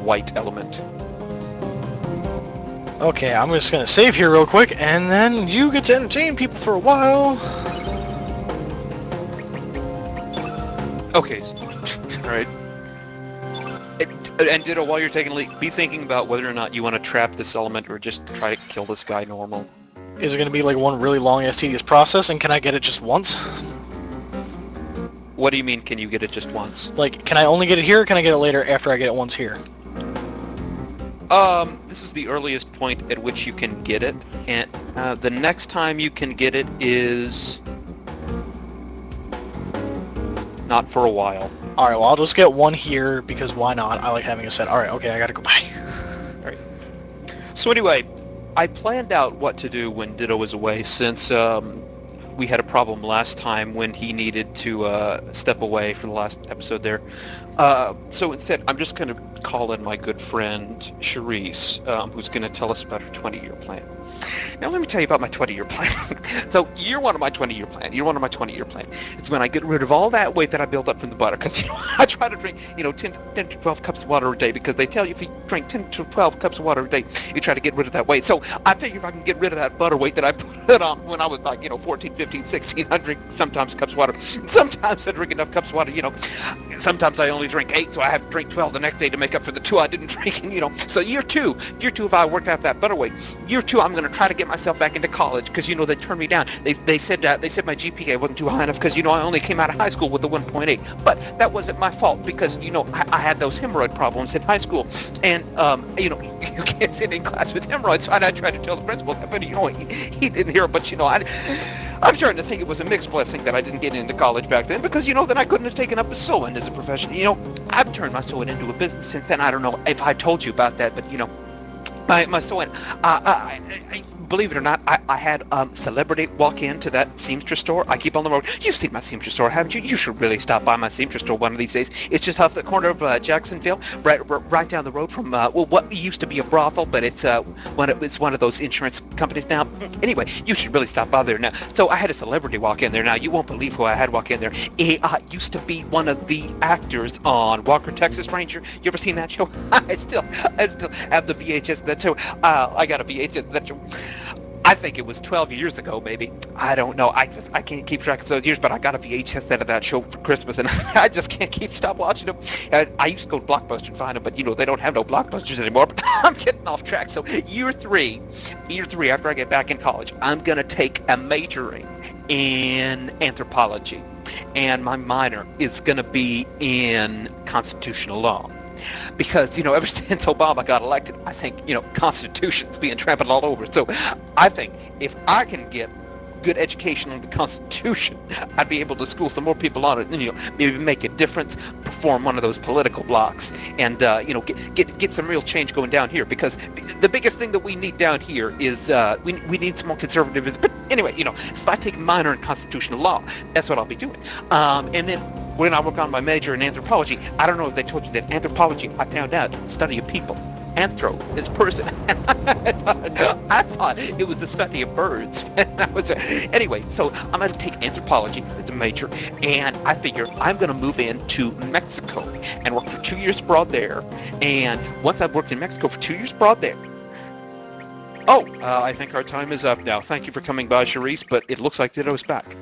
white element. Okay, I'm just gonna save here real quick, and then you get to entertain people for a while. Okay, alright. And Ditto, while you're taking a leak, be thinking about whether or not you want to trap this element or just try to kill this guy normal. Is it gonna be like one really long ass tedious process, and can I get it just once? What do you mean, can you get it just once? Like, can I only get it here, or can I get it later after I get it once here? This is the earliest point at which you can get it, and the next time you can get it is not for a while. Alright, well, I'll just get one here, because why not? I like having a set. Alright, okay, I gotta go. Bye. Alright. So anyway, I planned out what to do when Ditto was away, since we had a problem last time when he needed to step away for the last episode there. So instead, I'm just going to call in my good friend, Charisse, who's going to tell us about her 20-year plan. Now let me tell you about my 20-year plan. So year one of my 20-year plan, it's when I get rid of all that weight that I built up from the butter, because I try to drink 10 to 12 cups of water a day, because they tell you if you drink 10 to 12 cups of water a day, you try to get rid of that weight. So I figure if I can get rid of that butter weight that I put on when I was like 14, 15, 16, I drink sometimes cups of water. Sometimes I drink enough cups of water, sometimes I only drink 8, so I have to drink 12 the next day to make up for the 2 I didn't drink. So year two, if I worked out that butter weight, year 2 I'm going to try to get myself back into college, because they turned me down. They said my GPA wasn't too high enough, because I only came out of high school with the 1.8. But that wasn't my fault, because I had those hemorrhoid problems in high school, and you can't sit in class with hemorrhoids. So I tried to tell the principal that, but he didn't hear it. But I'm starting to think it was a mixed blessing that I didn't get into college back then, because then I couldn't have taken up sewing as a profession. I've turned my sewing into a business since then. I don't know if I told you about that, but my sewing. Believe it or not, I had celebrity walk into that seamstress store. I keep on the road. You've seen my seamstress store, haven't you? You should really stop by my seamstress store one of these days. It's just off the corner of Jacksonville, right down the road from what used to be a brothel, but it's one of those insurance companies now. Anyway, you should really stop by there now. So I had a celebrity walk in there. Now you won't believe who I had walk in there. He used to be one of the actors on Walker, Texas Ranger. You ever seen that show? I still have the VHS of that show. I got a VHS of that show. I think it was 12 years ago, maybe. I don't know. I can't keep track of those years, but I got a VHS set of that show for Christmas, and I just can't stop watching them. I used to go to Blockbuster and find them, but they don't have no Blockbusters anymore. But I'm getting off track. So year three, after I get back in college, I'm gonna take a majoring in anthropology, and my minor is gonna be in constitutional law. Because, ever since Obama got elected, I think, Constitution's being trampled all over. So I think if I can get good education on the Constitution, I'd be able to school some more people on it, and maybe make a difference, perform one of those political blocks, and get some real change going down here. Because the biggest thing that we need down here is we need some more conservatism. But anyway, if I take a minor in constitutional law, that's what I'll be doing. And then when I work on my major in anthropology, I don't know if they told you that anthropology, I found out, study of people. Anthro is person. I thought it was the study of birds. Anyway, so I'm going to take anthropology as a major, and I figure I'm going to move into Mexico and work for 2 years abroad there. And once I've worked in Mexico for 2 years abroad there, I think our time is up now. Thank you for coming by, Charisse, but it looks like Ditto's back.